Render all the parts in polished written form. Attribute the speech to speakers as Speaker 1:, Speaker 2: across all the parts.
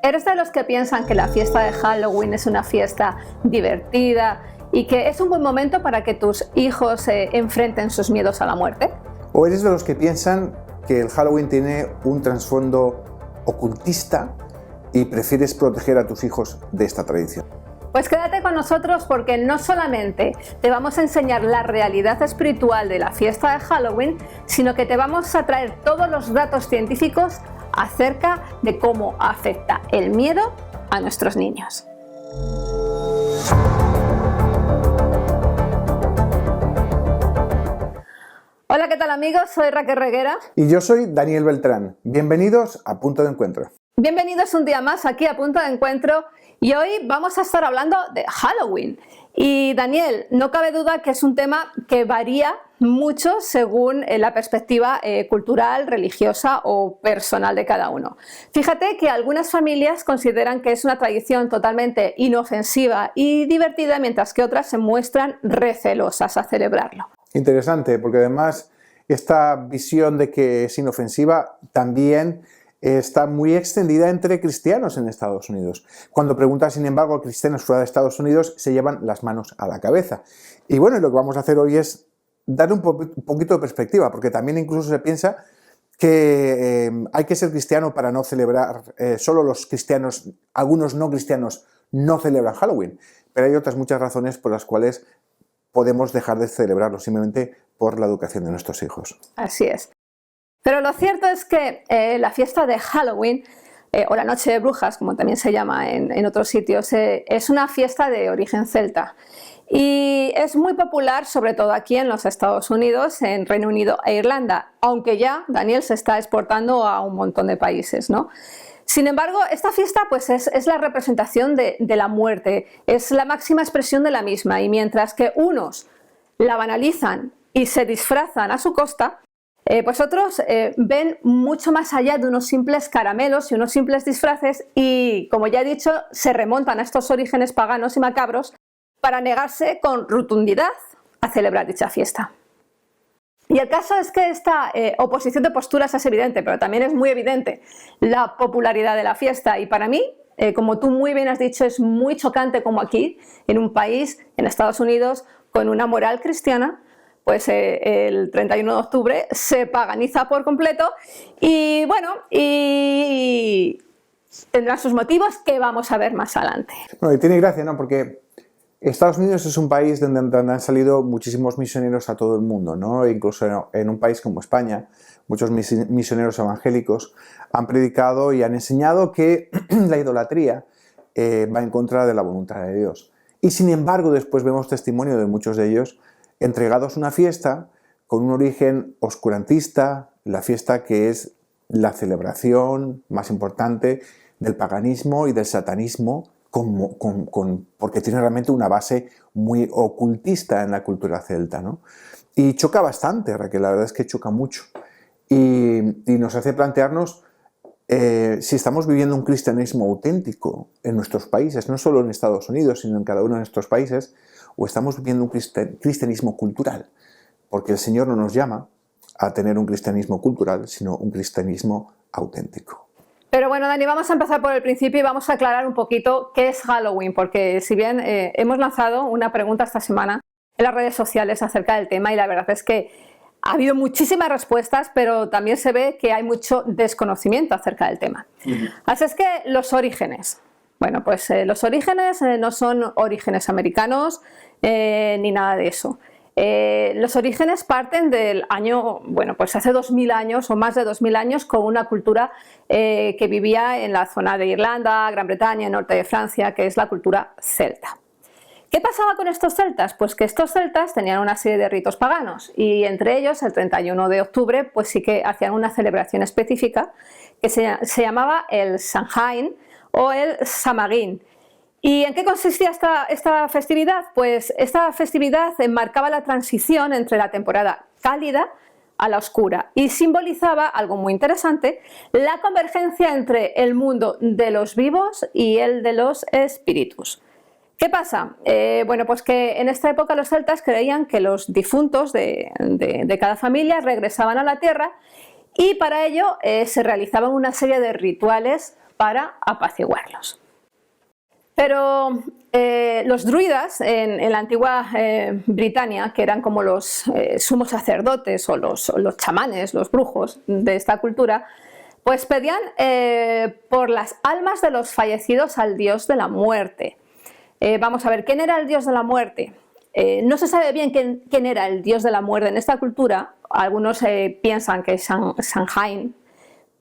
Speaker 1: ¿Eres de los que piensan que la fiesta de Halloween es una fiesta divertida y que es un buen momento para que tus hijos enfrenten sus miedos a la muerte?
Speaker 2: ¿O eres de los que piensan que el Halloween tiene un trasfondo ocultista y prefieres proteger a tus hijos de esta tradición?
Speaker 1: Pues quédate con nosotros porque no solamente te vamos a enseñar la realidad espiritual de la fiesta de Halloween, sino que te vamos a traer todos los datos científicos acerca de cómo afecta el miedo a nuestros niños. Hola, ¿qué tal amigos? Soy Raquel Reguera.
Speaker 2: Y yo soy Daniel Beltrán. Bienvenidos a Punto de Encuentro.
Speaker 1: Bienvenidos un día más aquí a Punto de Encuentro y hoy vamos a estar hablando de Halloween. Y Daniel, no cabe duda que es un tema que varía mucho según la perspectiva cultural, religiosa o personal de cada uno. Fíjate que algunas familias consideran que es una tradición totalmente inofensiva y divertida, mientras que otras se muestran recelosas a celebrarlo.
Speaker 2: Interesante, porque además esta visión de que es inofensiva también está muy extendida entre cristianos en Estados Unidos. Cuando preguntas, sin embargo, a cristianos fuera de Estados Unidos, se llevan las manos a la cabeza. Y bueno, lo que vamos a hacer hoy es dar un poquito de perspectiva, porque también incluso se piensa que hay que ser cristiano para no celebrar, solo los cristianos, algunos no cristianos no celebran Halloween, pero hay otras muchas razones por las cuales podemos dejar de celebrarlo, simplemente por la educación de nuestros hijos.
Speaker 1: Así es. Pero lo cierto es que la fiesta de Halloween, o la Noche de Brujas, como también se llama en otros sitios, es una fiesta de origen celta. Y es muy popular, sobre todo aquí en los Estados Unidos, en Reino Unido e Irlanda, aunque ya, Daniel, se está exportando a un montón de países, ¿no? Sin embargo, esta fiesta pues es la representación de la muerte, es la máxima expresión de la misma, y mientras que unos la banalizan y se disfrazan a su costa, pues otros ven mucho más allá de unos simples caramelos y unos simples disfraces y, como ya he dicho, se remontan a estos orígenes paganos y macabros para negarse con rotundidad a celebrar dicha fiesta. Y el caso es que esta oposición de posturas es evidente, pero también es muy evidente la popularidad de la fiesta. Y para mí, como tú muy bien has dicho, es muy chocante como aquí, en un país, en Estados Unidos, con una moral cristiana, pues el 31 de octubre se paganiza por completo y bueno, y tendrá sus motivos que vamos a ver más adelante.
Speaker 2: Bueno, y tiene gracia, ¿no? Porque Estados Unidos es un país donde han salido muchísimos misioneros a todo el mundo, ¿no? E incluso en un país como España, muchos misioneros evangélicos han predicado y han enseñado que la idolatría va en contra de la voluntad de Dios. Y sin embargo, después vemos testimonio de muchos de ellos entregados a una fiesta con un origen oscurantista, la fiesta que es la celebración más importante del paganismo y del satanismo, porque tiene realmente una base muy ocultista en la cultura celta, ¿no? Y choca bastante, Raquel, la verdad es que choca mucho. Y nos hace plantearnos si estamos viviendo un cristianismo auténtico en nuestros países, no solo en Estados Unidos, sino en cada uno de nuestros países, o estamos viviendo un cristianismo cultural, porque el Señor no nos llama a tener un cristianismo cultural, sino un cristianismo auténtico.
Speaker 1: Pero bueno, Dani, vamos a empezar por el principio y vamos a aclarar un poquito qué es Halloween, porque si bien hemos lanzado una pregunta esta semana en las redes sociales acerca del tema y la verdad es que ha habido muchísimas respuestas, pero también se ve que hay mucho desconocimiento acerca del tema. Así es que los orígenes. Bueno, pues los orígenes no son orígenes americanos ni nada de eso. Los orígenes parten del año, bueno, pues hace 2000 años o más de 2000 años con una cultura que vivía en la zona de Irlanda, Gran Bretaña, norte de Francia, que es la cultura celta. ¿Qué pasaba con estos celtas? Pues que estos celtas tenían una serie de ritos paganos y entre ellos el 31 de octubre pues sí que hacían una celebración específica que se llamaba el Samhain o el Samarín. ¿Y en qué consistía esta festividad? Pues esta festividad marcaba la transición entre la temporada cálida a la oscura y simbolizaba algo muy interesante, la convergencia entre el mundo de los vivos y el de los espíritus. ¿Qué pasa? Bueno, pues que en esta época los celtas creían que los difuntos de cada familia regresaban a la tierra y para ello se realizaban una serie de rituales para apaciguarlos. Pero los druidas en la antigua Britania, que eran como los sumos sacerdotes o los chamanes, los brujos de esta cultura, pues pedían por las almas de los fallecidos al dios de la muerte. Vamos a ver, ¿quién era el dios de la muerte? No se sabe bien quién era el dios de la muerte en esta cultura. Algunos piensan que es Samhain,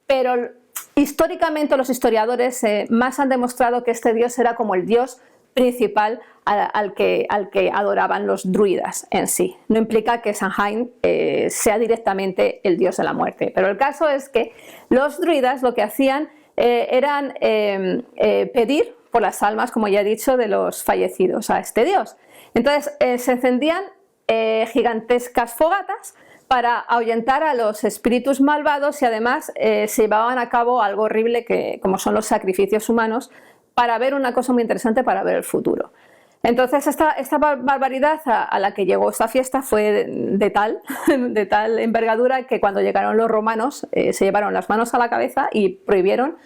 Speaker 1: pero históricamente los historiadores más han demostrado que este dios era como el dios principal al que adoraban los druidas en sí. No implica que Samhain sea directamente el dios de la muerte, pero el caso es que los druidas lo que hacían eran pedir por las almas, como ya he dicho, de los fallecidos a este dios. Entonces se encendían gigantescas fogatas para ahuyentar a los espíritus malvados y además se llevaban a cabo algo horrible como son los sacrificios humanos, para ver una cosa muy interesante, para ver el futuro. Entonces esta barbaridad a la que llegó esta fiesta fue de tal envergadura que cuando llegaron los romanos se llevaron las manos a la cabeza y prohibieron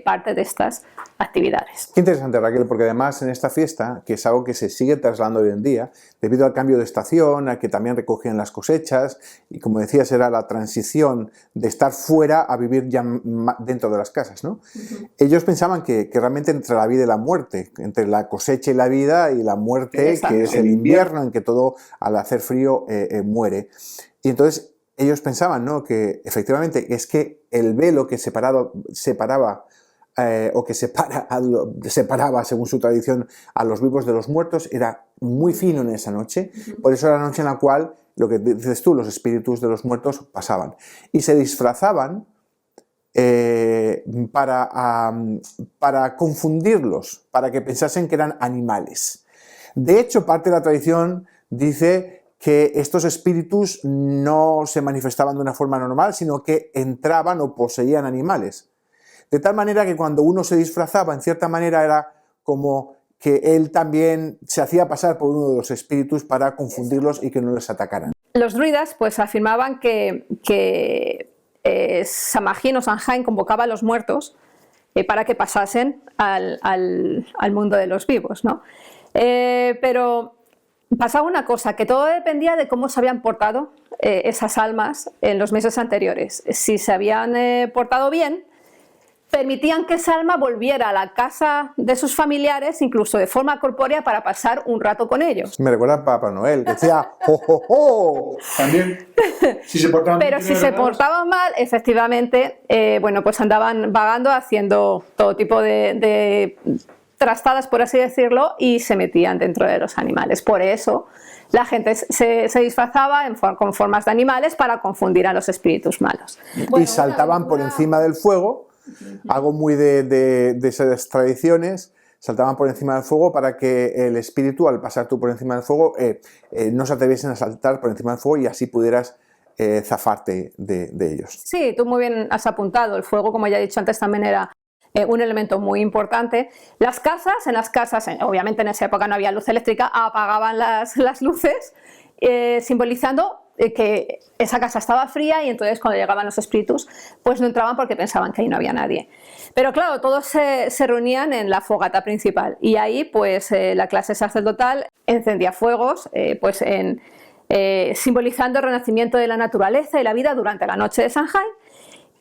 Speaker 1: parte de estas actividades.
Speaker 2: Qué interesante, Raquel, porque además en esta fiesta, que es algo que se sigue trasladando hoy en día, debido al cambio de estación, a que también recogían las cosechas, y como decías, era la transición de estar fuera a vivir ya dentro de las casas, ¿no? Ellos pensaban que realmente entre la vida y la muerte, entre la cosecha y la vida, y la muerte,
Speaker 1: exacto,
Speaker 2: que es el invierno, en que todo al hacer frío muere. Y entonces ellos pensaban, ¿no?, que efectivamente es que el velo que separaba, según su tradición, a los vivos de los muertos, era muy fino en esa noche. Por eso era la noche en la cual, lo que dices tú, los espíritus de los muertos pasaban. Y se disfrazaban para confundirlos, para que pensasen que eran animales. De hecho, parte de la tradición dice que estos espíritus no se manifestaban de una forma normal, sino que entraban o poseían animales. De tal manera que cuando uno se disfrazaba, en cierta manera era como que él también se hacía pasar por uno de los espíritus para confundirlos y que no les atacaran.
Speaker 1: Los druidas pues afirmaban que Samhain o Samhain convocaba a los muertos para que pasasen al mundo de los vivos, ¿no? Pero pasaba una cosa, que todo dependía de cómo se habían portado esas almas en los meses anteriores. Si se habían portado bien, permitían que esa alma volviera a la casa de sus familiares, incluso de forma corpórea, para pasar un rato con ellos.
Speaker 2: Me recuerda a Papá Noel, que decía ¡oh, oh, oh!
Speaker 3: También, si se portaban bien.
Speaker 1: Pero si se portaban mal, efectivamente, bueno, pues andaban vagando, haciendo todo tipo de trastadas, por así decirlo, y se metían dentro de los animales. Por eso la gente se disfrazaba con formas de animales para confundir a los espíritus malos.
Speaker 2: Y saltaban por encima del fuego, algo muy de esas tradiciones, saltaban por encima del fuego para que el espíritu, al pasar tú por encima del fuego, no se atreviesen a saltar por encima del fuego y así pudieras zafarte de ellos.
Speaker 1: Sí, tú muy bien has apuntado, el fuego, como ya he dicho antes, también era un elemento muy importante. En las casas, obviamente en esa época no había luz eléctrica, apagaban las luces, simbolizando que esa casa estaba fría y entonces cuando llegaban los espíritus pues no entraban porque pensaban que ahí no había nadie. Pero claro, todos se reunían en la fogata principal y ahí pues la clase sacerdotal encendía fuegos simbolizando el renacimiento de la naturaleza y la vida durante la noche de Samhain.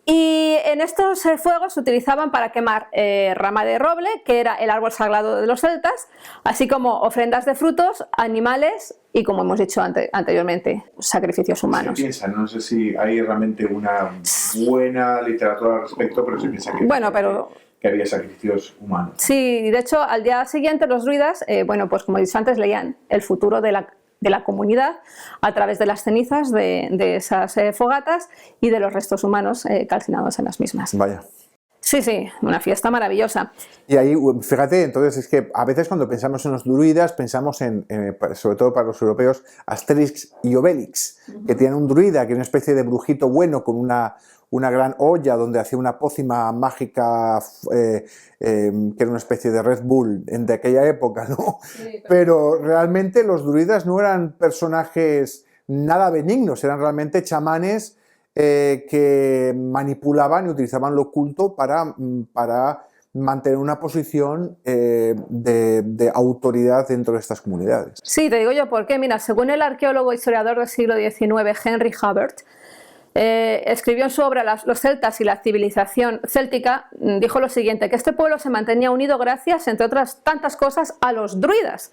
Speaker 1: Y en estos fuegos se utilizaban para quemar rama de roble, que era el árbol sagrado de los celtas, así como ofrendas de frutos, animales y, como hemos dicho anteriormente, sacrificios humanos.
Speaker 3: Se piensa, no sé si hay realmente una buena literatura al respecto, pero se piensa que había sacrificios humanos.
Speaker 1: Sí, de hecho, al día siguiente los druidas, bueno, pues como he dicho antes, leían el futuro de la comunidad a través de las cenizas de esas fogatas y de los restos humanos calcinados en las mismas.
Speaker 2: Vaya.
Speaker 1: Sí, sí, una fiesta maravillosa.
Speaker 2: Y ahí, fíjate, entonces es que a veces cuando pensamos en los druidas, pensamos sobre todo para los europeos, Asterix y Obelix, que tienen un druida, que es una especie de brujito bueno con una gran olla donde hacía una pócima mágica que era una especie de Red Bull de aquella época, ¿no? Sí, pero realmente los druidas no eran personajes nada benignos, eran realmente chamanes que manipulaban y utilizaban lo oculto para mantener una posición de autoridad dentro de estas comunidades.
Speaker 1: Sí, te digo yo por qué. Mira, según el arqueólogo e historiador del siglo XIX, Henry Hubbard, escribió en su obra Los celtas y la civilización céltica, dijo lo siguiente, que este pueblo se mantenía unido gracias, entre otras tantas cosas, a los druidas,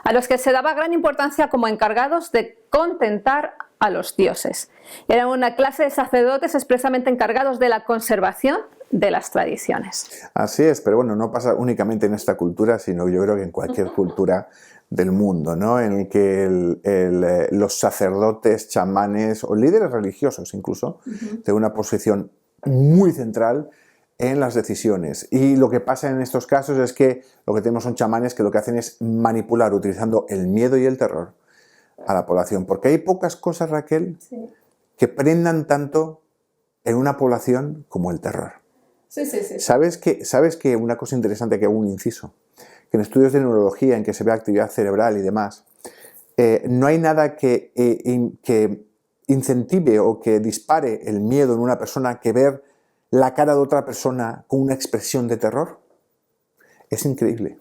Speaker 1: a los que se daba gran importancia como encargados de contentar a los dioses. Eran una clase de sacerdotes expresamente encargados de la conservación de las tradiciones.
Speaker 2: Así es, pero bueno, no pasa únicamente en esta cultura, sino yo creo que en cualquier cultura del mundo, ¿no? En el que los sacerdotes, chamanes o líderes religiosos incluso, tienen una posición muy central en las decisiones. Y lo que pasa en estos casos es que lo que tenemos son chamanes que lo que hacen es manipular utilizando el miedo y el terror a la población. Porque hay pocas cosas, Raquel, que prendan tanto en una población como el terror.
Speaker 1: Sí.
Speaker 2: ¿Sabes que una cosa interesante, que hago un inciso, que en estudios de neurología en que se ve actividad cerebral y demás, no hay nada que incentive o que dispare el miedo en una persona que ver la cara de otra persona con una expresión de terror? Es increíble.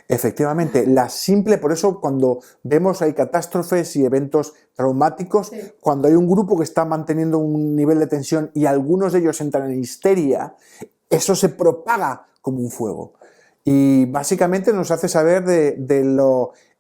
Speaker 2: Efectivamente, por eso cuando vemos hay catástrofes y eventos traumáticos, cuando hay un grupo que está manteniendo un nivel de tensión y algunos de ellos entran en histeria, eso se propaga como un fuego. Y básicamente nos hace saber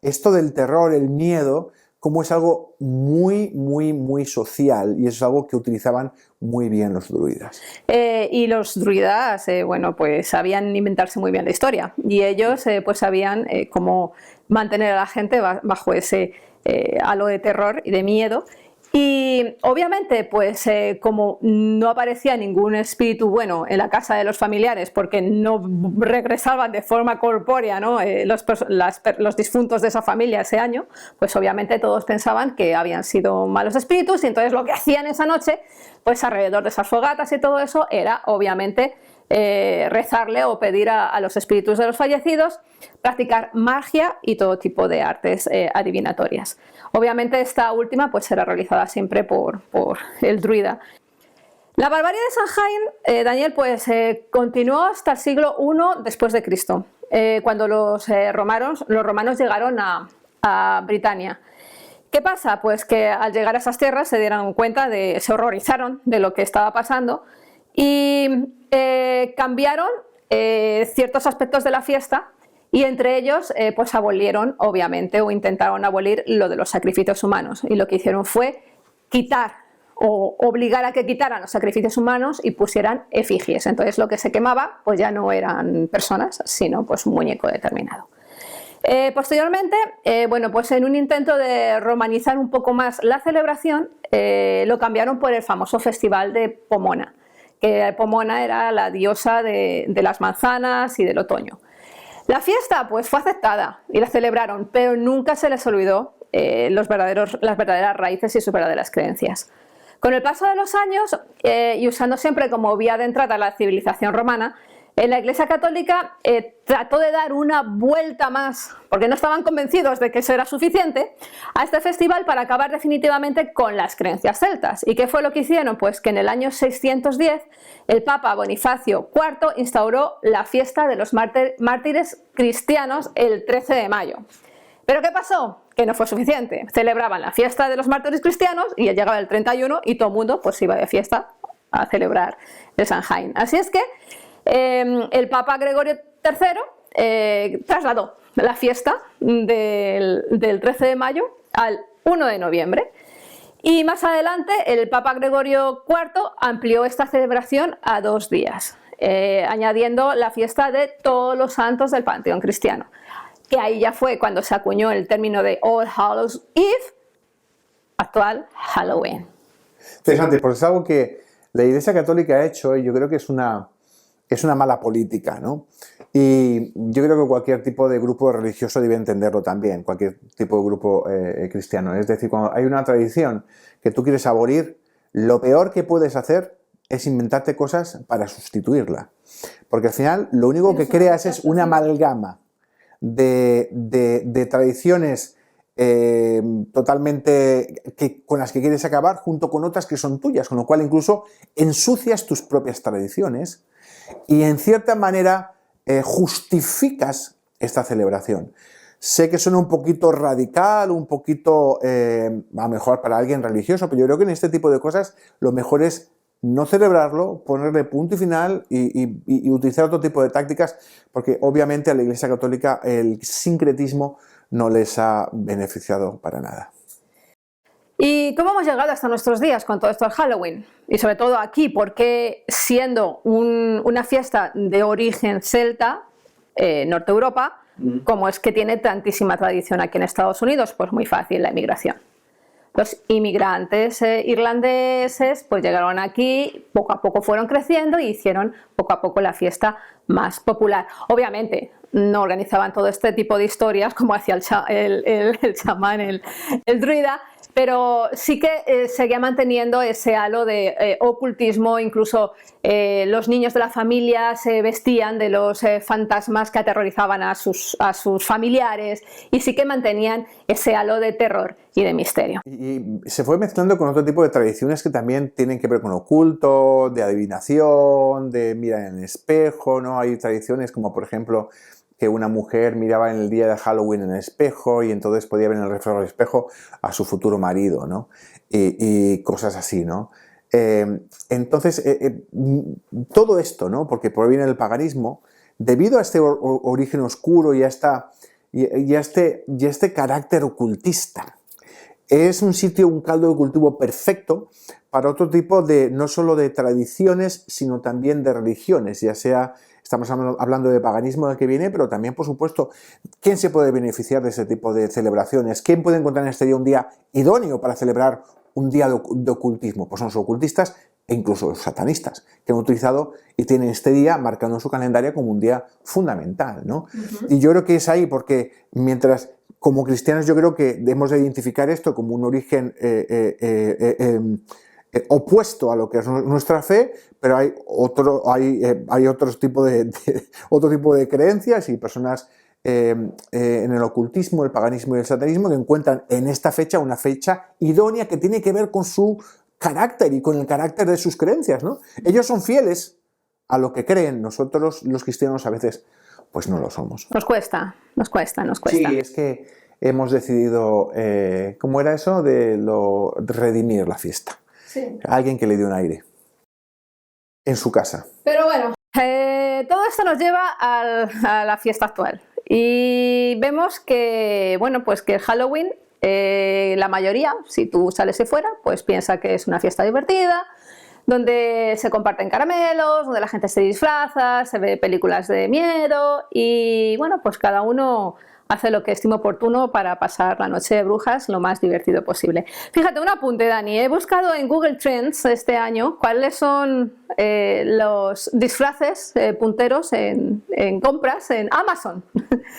Speaker 2: esto del terror, el miedo, como es algo muy social, y es algo que utilizaban muy bien los druidas.
Speaker 1: Y los druidas, bueno, pues sabían inventarse muy bien la historia, y ellos pues sabían cómo mantener a la gente bajo ese halo de terror y de miedo. Y obviamente, pues como no aparecía ningún espíritu bueno en la casa de los familiares, porque no regresaban de forma corpórea, ¿no? Los difuntos de esa familia ese año, pues obviamente todos pensaban que habían sido malos espíritus, y entonces lo que hacían esa noche, pues alrededor de esas fogatas y todo eso, era obviamente rezarle o pedir a los espíritus de los fallecidos, practicar magia y todo tipo de artes adivinatorias. Obviamente esta última pues era realizada siempre por el druida. La barbarie de Samhain, Daniel, pues continuó hasta el siglo I después de Cristo, cuando los romanos llegaron a Britania. ¿Qué pasa? Pues que al llegar a esas tierras se horrorizaron de lo que estaba pasando y cambiaron ciertos aspectos de la fiesta, y entre ellos pues abolieron, obviamente, o intentaron abolir lo de los sacrificios humanos, y lo que hicieron fue quitar o obligar a que quitaran los sacrificios humanos y pusieran efigies. Entonces lo que se quemaba pues ya no eran personas, sino pues un muñeco determinado. Posteriormente, bueno, pues en un intento de romanizar un poco más la celebración, lo cambiaron por el famoso festival de Pomona, que Pomona era la diosa de las manzanas y del otoño. La fiesta pues fue aceptada y la celebraron, pero nunca se les olvidó las verdaderas raíces y sus verdaderas creencias. Con el paso de los años, y usando siempre como vía de entrada la civilización romana, la Iglesia Católica trató de dar una vuelta más, porque no estaban convencidos de que eso era suficiente, a este festival para acabar definitivamente con las creencias celtas. ¿Y qué fue lo que hicieron? Pues que en el año 610 el Papa Bonifacio IV instauró la fiesta de los mártires cristianos el 13 de mayo. ¿Pero qué pasó? Que no fue suficiente. Celebraban la fiesta de los mártires cristianos y ya llegaba el 31 y todo el mundo pues iba de fiesta a celebrar el Samhain. Así es que el Papa Gregorio III trasladó la fiesta del 13 de mayo al 1 de noviembre, y más adelante el Papa Gregorio IV amplió esta celebración a 2 días, añadiendo la fiesta de todos los santos del panteón cristiano, que ahí ya fue cuando se acuñó el término de All Hallows Eve, actual Halloween.
Speaker 2: Interesante, porque es algo que la Iglesia Católica ha hecho, y yo creo que es una mala política, ¿no? Y yo creo que cualquier tipo de grupo religioso debe entenderlo también, cualquier tipo de grupo cristiano. Es decir, cuando hay una tradición que tú quieres abolir, lo peor que puedes hacer es inventarte cosas para sustituirla. Porque al final lo único que creas es una amalgama de tradiciones totalmente con las que quieres acabar, junto con otras que son tuyas, con lo cual incluso ensucias tus propias tradiciones y en cierta manera justificas esta celebración. Sé que suena un poquito radical, un poquito a lo mejor para alguien religioso, pero yo creo que en este tipo de cosas lo mejor es no celebrarlo, ponerle punto y final y utilizar otro tipo de tácticas, porque obviamente a la Iglesia Católica el sincretismo no les ha beneficiado para nada.
Speaker 1: ¿Y cómo hemos llegado hasta nuestros días con todo esto del Halloween? Y sobre todo aquí, porque siendo una fiesta de origen celta, Norte Europa, ¿cómo es que tiene tantísima tradición aquí en Estados Unidos? Pues muy fácil, la inmigración. Los inmigrantes irlandeses pues llegaron aquí, poco a poco fueron creciendo y hicieron poco a poco la fiesta más popular. Obviamente no organizaban todo este tipo de historias como hacía el chamán, el druida, pero sí que seguía manteniendo ese halo de ocultismo. Incluso los niños de la familia se vestían de los fantasmas que aterrorizaban a sus familiares, y sí que mantenían ese halo de terror y de misterio.
Speaker 2: Y se fue mezclando con otro tipo de tradiciones que también tienen que ver con oculto, de adivinación, de mirar en el espejo, ¿no? Hay tradiciones como, por ejemplo, que una mujer miraba en el día de Halloween en el espejo y entonces podía ver en el reflejo del espejo a su futuro marido, ¿no? Y cosas así, ¿no? Entonces, todo esto, ¿no? Porque proviene del paganismo, debido a este origen oscuro y a este carácter ocultista. Es un sitio, un caldo de cultivo perfecto para otro tipo de, no solo de tradiciones, sino también de religiones, ya sea, estamos hablando de paganismo del que viene, pero también, por supuesto, ¿quién se puede beneficiar de ese tipo de celebraciones? ¿Quién puede encontrar en este día un día idóneo para celebrar un día de ocultismo? Pues son los ocultistas e incluso los satanistas, que han utilizado y tienen este día marcando en su calendario como un día fundamental, ¿no? Y yo creo que es ahí, porque mientras, como cristianos, yo creo que debemos de identificar esto como un origen opuesto a lo que es nuestra fe, pero hay otro tipo de creencias y personas en el ocultismo, el paganismo y el satanismo que encuentran en esta fecha una fecha idónea que tiene que ver con su carácter y con el carácter de sus creencias, ¿no? Ellos son fieles a lo que creen, nosotros los cristianos a veces pues no lo somos.
Speaker 1: Nos cuesta.
Speaker 2: Sí, es que hemos decidido, ¿cómo era eso? De redimir la fiesta.
Speaker 1: Sí.
Speaker 2: Alguien que le dio un aire en su casa.
Speaker 1: Pero bueno, todo esto nos lleva a la fiesta actual. Y vemos que, bueno, pues que el Halloween, la mayoría, si tú sales de fuera, pues piensa que es una fiesta divertida, donde se comparten caramelos, donde la gente se disfraza, se ve películas de miedo y, bueno, pues cada uno hace lo que estime oportuno para pasar la noche de brujas lo más divertido posible. Fíjate, un apunte, Dani, he buscado en Google Trends este año cuáles son los disfraces punteros en compras en Amazon.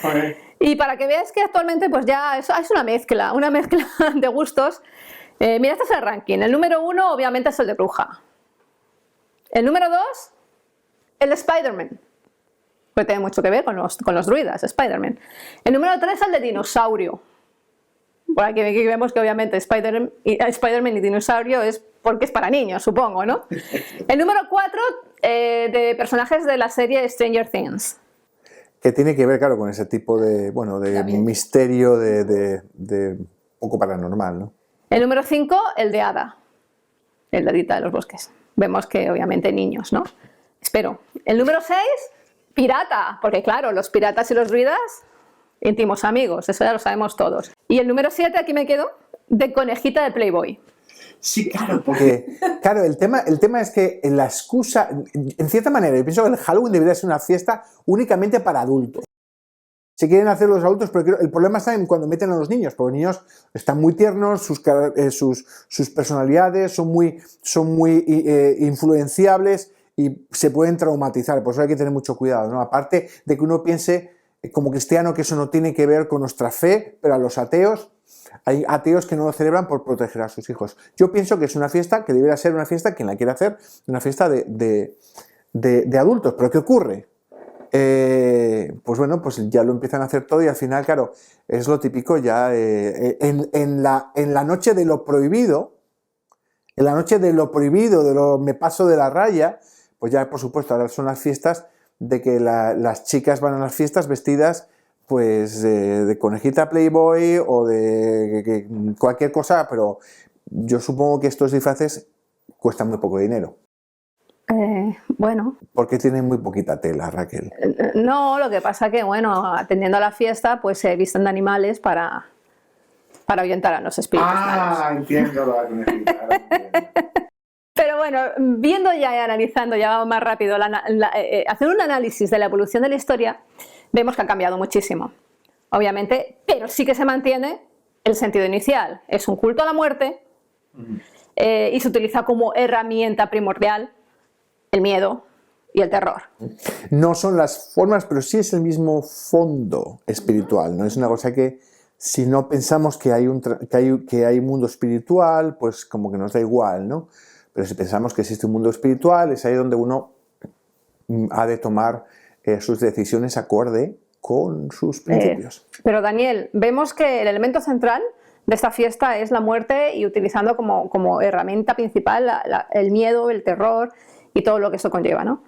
Speaker 3: Okay.
Speaker 1: Y para que veas que actualmente pues ya es una mezcla de gustos. Mira, este es el ranking. El número 1 obviamente es el de bruja. El número 2, el de Spider-Man. Puede tener mucho que ver con los druidas, Spider-Man. El número 3 es el de dinosaurio. Por aquí vemos que obviamente Spider-Man y dinosaurio es porque es para niños, supongo, ¿no? El número 4 de personajes de la serie Stranger Things.
Speaker 2: Que tiene que ver, claro, con ese tipo de, bueno, de misterio, de poco paranormal, ¿no?
Speaker 1: El número 5, el de Hada, el de Hadita de los bosques. Vemos que obviamente niños, ¿no? Espero. El número 6, pirata, porque claro, los piratas y los druidas, íntimos amigos, eso ya lo sabemos todos. Y el número 7, aquí me quedo, de conejita de Playboy.
Speaker 3: Sí, claro, porque...
Speaker 2: Claro, el tema es que la excusa, en cierta manera, yo pienso que el Halloween debería ser una fiesta únicamente para adultos. Si quieren hacer los adultos, pero el problema está en cuando meten a los niños, porque los niños están muy tiernos, sus personalidades son muy influenciables y se pueden traumatizar, por eso hay que tener mucho cuidado, ¿no? Aparte de que uno piense como cristiano que eso no tiene que ver con nuestra fe, pero a los ateos, hay ateos que no lo celebran por proteger a sus hijos. Yo pienso que es una fiesta que debería ser una fiesta, quien la quiera hacer, una fiesta de adultos. ¿Pero qué ocurre? Pues pues bueno, pues ya lo empiezan a hacer todo y al final, claro, es lo típico ya en la noche de lo prohibido, en la noche de lo prohibido, me paso de la raya, pues ya por supuesto ahora son las fiestas de que las chicas van a las fiestas vestidas pues de conejita Playboy o de cualquier cosa, pero yo supongo que estos disfraces cuestan muy poco dinero.
Speaker 1: Bueno.
Speaker 2: Porque tienen muy poquita tela, Raquel.
Speaker 1: No, lo que pasa que, bueno, atendiendo a la fiesta, pues se visten de animales para ahuyentar a los espíritus malos.
Speaker 3: Entiendo la conejita.
Speaker 1: Pero bueno, viendo ya y analizando, ya vamos más rápido, hacer un análisis de la evolución de la historia, vemos que ha cambiado muchísimo, obviamente, pero sí que se mantiene el sentido inicial. Es un culto a la muerte y se utiliza como herramienta primordial el miedo y el terror.
Speaker 2: No son las formas, pero sí es el mismo fondo espiritual, ¿no? Es una cosa que si no pensamos que hay un mundo espiritual, pues como que nos da igual, ¿no? Pero si pensamos que existe un mundo espiritual, es ahí donde uno ha de tomar sus decisiones acorde con sus principios.
Speaker 1: Pero Daniel, vemos que el elemento central de esta fiesta es la muerte y utilizando como herramienta principal el miedo, el terror y todo lo que eso conlleva, ¿no?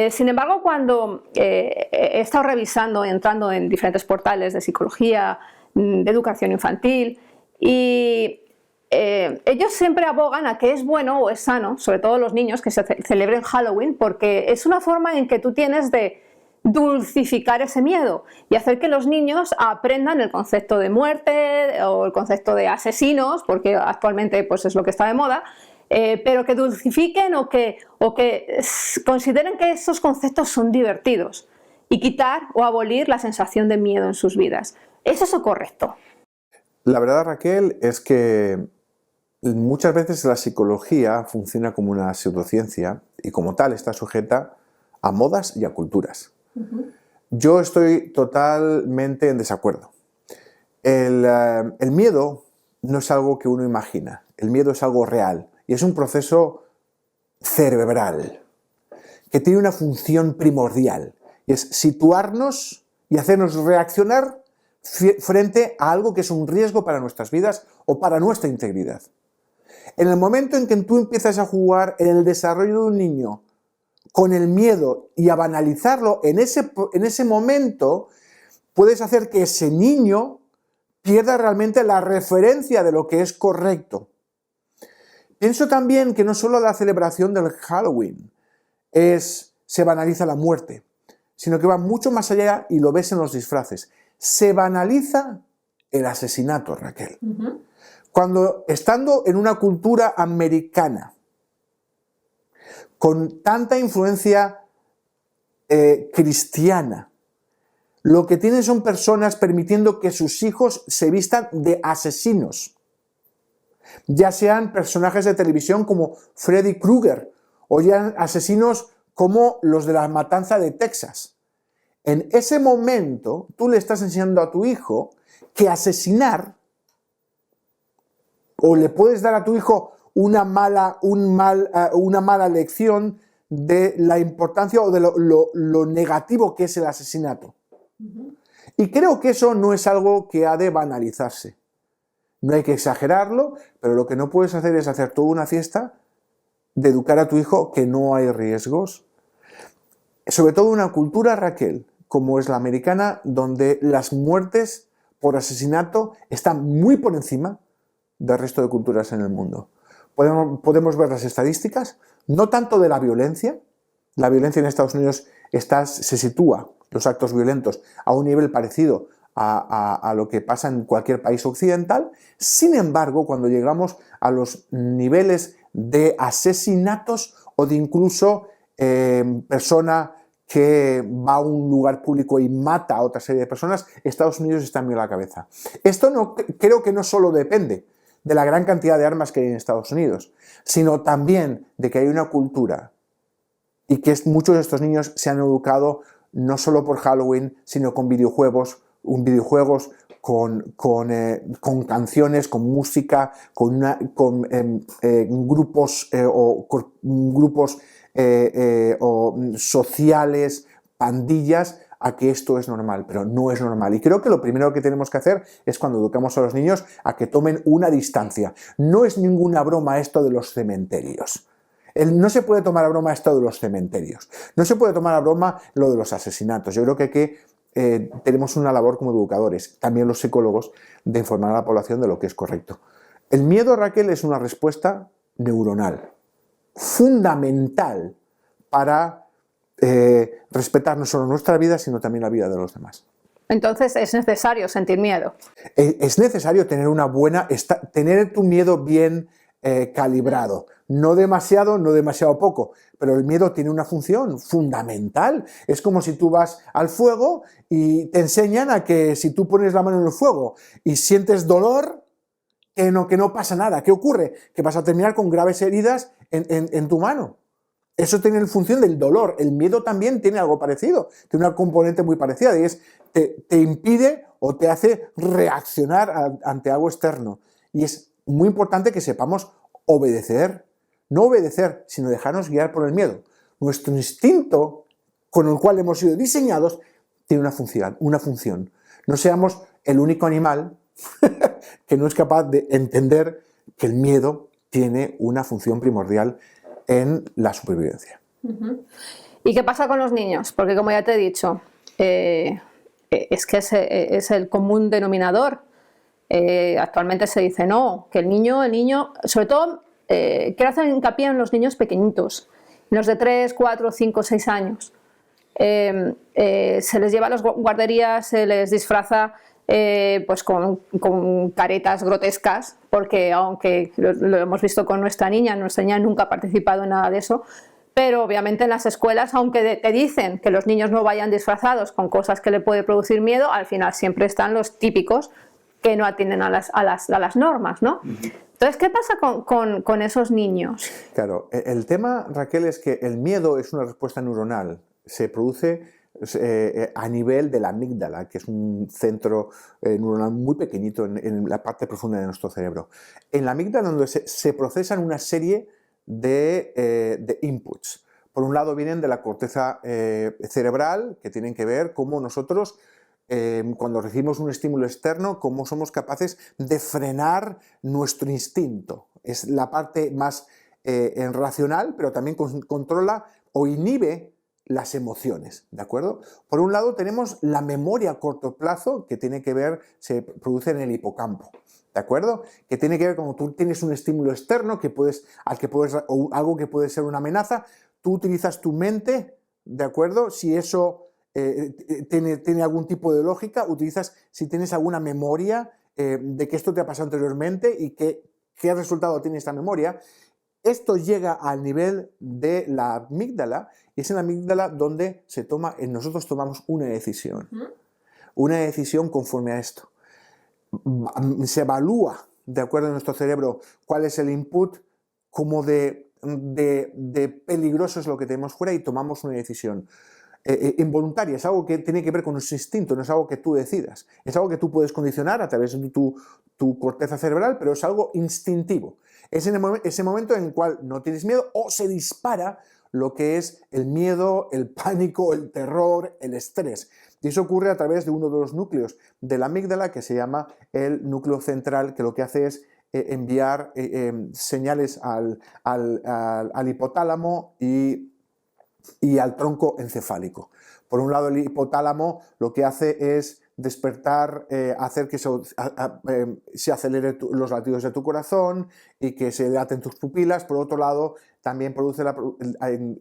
Speaker 1: Sin embargo, cuando he estado revisando, entrando en diferentes portales de psicología, de educación infantil, y ellos siempre abogan a que es bueno o es sano, sobre todo los niños, que se celebren Halloween, porque es una forma en que tú tienes de dulcificar ese miedo y hacer que los niños aprendan el concepto de muerte o el concepto de asesinos, porque actualmente pues, es lo que está de moda, pero que dulcifiquen o que consideren que esos conceptos son divertidos y quitar o abolir la sensación de miedo en sus vidas. ¿Es eso correcto?
Speaker 2: La verdad, Raquel, es que muchas veces la psicología funciona como una pseudociencia y como tal está sujeta a modas y a culturas. Yo estoy totalmente en desacuerdo. El miedo no es algo que uno imagina, el miedo es algo real y es un proceso cerebral que tiene una función primordial y es situarnos y hacernos reaccionar frente a algo que es un riesgo para nuestras vidas o para nuestra integridad. En el momento en que tú empiezas a jugar en el desarrollo de un niño con el miedo y a banalizarlo, en ese momento puedes hacer que ese niño pierda realmente la referencia de lo que es correcto. Pienso también que no solo la celebración del Halloween se banaliza la muerte, sino que va mucho más allá y lo ves en los disfraces. Se banaliza el asesinato, Raquel. Cuando estando en una cultura americana, con tanta influencia cristiana, lo que tienen son personas permitiendo que sus hijos se vistan de asesinos, ya sean personajes de televisión como Freddy Krueger o ya asesinos como los de la matanza de Texas. En ese momento, tú le estás enseñando a tu hijo que asesinar, o le puedes dar a tu hijo una mala lección de la importancia o de lo negativo que es el asesinato. Y creo que eso no es algo que ha de banalizarse. No hay que exagerarlo, pero lo que no puedes hacer es hacer toda una fiesta de educar a tu hijo que no hay riesgos. Sobre todo una cultura, Raquel, como es la americana, donde las muertes por asesinato están muy por encima del resto de culturas en el mundo. Podemos ver las estadísticas, no tanto de la violencia. La violencia en Estados Unidos se sitúa, los actos violentos, a un nivel parecido a lo que pasa en cualquier país occidental. Sin embargo, cuando llegamos a los niveles de asesinatos o de incluso persona que va a un lugar público y mata a otra serie de personas, Estados Unidos está en la cabeza. Esto creo que no solo depende de la gran cantidad de armas que hay en Estados Unidos, sino también de que hay una cultura y que muchos de estos niños se han educado no solo por Halloween, sino con videojuegos, con canciones, con música, con grupos sociales, pandillas, a que esto es normal, pero no es normal. Y creo que lo primero que tenemos que hacer es cuando educamos a los niños a que tomen una distancia. No es ninguna broma esto de los cementerios. No se puede tomar a broma esto de los cementerios. No se puede tomar a broma lo de los asesinatos. Yo creo que tenemos una labor como educadores, también los psicólogos, de informar a la población de lo que es correcto. El miedo, Raquel, es una respuesta neuronal, fundamental para respetar no solo nuestra vida, sino también la vida de los demás.
Speaker 1: Entonces es necesario sentir miedo.
Speaker 2: Es necesario tener tener tu miedo bien calibrado. No demasiado, no demasiado poco, pero el miedo tiene una función fundamental. Es como si tú vas al fuego y te enseñan a que si tú pones la mano en el fuego y sientes dolor, que no pasa nada. ¿Qué ocurre? Que vas a terminar con graves heridas en tu mano. Eso tiene la función del dolor. El miedo también tiene algo parecido, tiene una componente muy parecida y es te impide o te hace reaccionar ante algo externo. Y es muy importante que sepamos obedecer, no obedecer, sino dejarnos guiar por el miedo. Nuestro instinto, con el cual hemos sido diseñados, tiene una función. No seamos el único animal que no es capaz de entender que el miedo tiene una función primordial en la supervivencia.
Speaker 1: ¿Y qué pasa con los niños? Porque como ya te he dicho, es que es el común denominador. Actualmente se dice no, que el niño, sobre todo quiero hacer hincapié en los niños pequeñitos, los de 3, 4, 5, 6 años. Se les lleva a las guarderías, se les disfraza pues con caretas grotescas, porque aunque lo hemos visto con nuestra niña nunca ha participado en nada de eso, pero obviamente en las escuelas, aunque te dicen que los niños no vayan disfrazados con cosas que le puede producir miedo, al final siempre están los típicos que no atienden a las normas, ¿no? Entonces, ¿qué pasa con esos niños?
Speaker 2: Claro, el tema, Raquel, es que el miedo es una respuesta neuronal. Se produce a nivel de la amígdala, que es un centro neuronal muy pequeñito en la parte profunda de nuestro cerebro. En la amígdala donde se procesan una serie de inputs. Por un lado vienen de la corteza cerebral, que tienen que ver cómo nosotros, cuando recibimos un estímulo externo, cómo somos capaces de frenar nuestro instinto. Es la parte más racional, pero también controla o inhibe las emociones, ¿de acuerdo? Por un lado tenemos la memoria a corto plazo, que tiene que ver, se produce en el hipocampo, ¿de acuerdo? Que tiene que ver cuando tú tienes un estímulo externo o algo que puede ser una amenaza, tú utilizas tu mente, ¿de acuerdo? Si eso tiene algún tipo de lógica, si tienes alguna memoria de que esto te ha pasado anteriormente y qué resultado tiene esta memoria. Esto llega al nivel de la amígdala y es en la amígdala donde nosotros tomamos una decisión. Una decisión conforme a esto. Se evalúa, de acuerdo a nuestro cerebro, cuál es el input, cómo de peligroso es lo que tenemos fuera y tomamos una decisión. Involuntaria, es algo que tiene que ver con nuestro instinto, no es algo que tú decidas. Es algo que tú puedes condicionar a través de tu corteza cerebral, pero es algo instintivo. Es en ese momento en el cual no tienes miedo o se dispara lo que es el miedo, el pánico, el terror, el estrés. Y eso ocurre a través de uno de los núcleos de la amígdala que se llama el núcleo central, que lo que hace es enviar señales al hipotálamo y al tronco encefálico. Por un lado, el hipotálamo lo que hace es despertar, hacer que se aceleren los latidos de tu corazón y que se dilaten tus pupilas. Por otro lado, también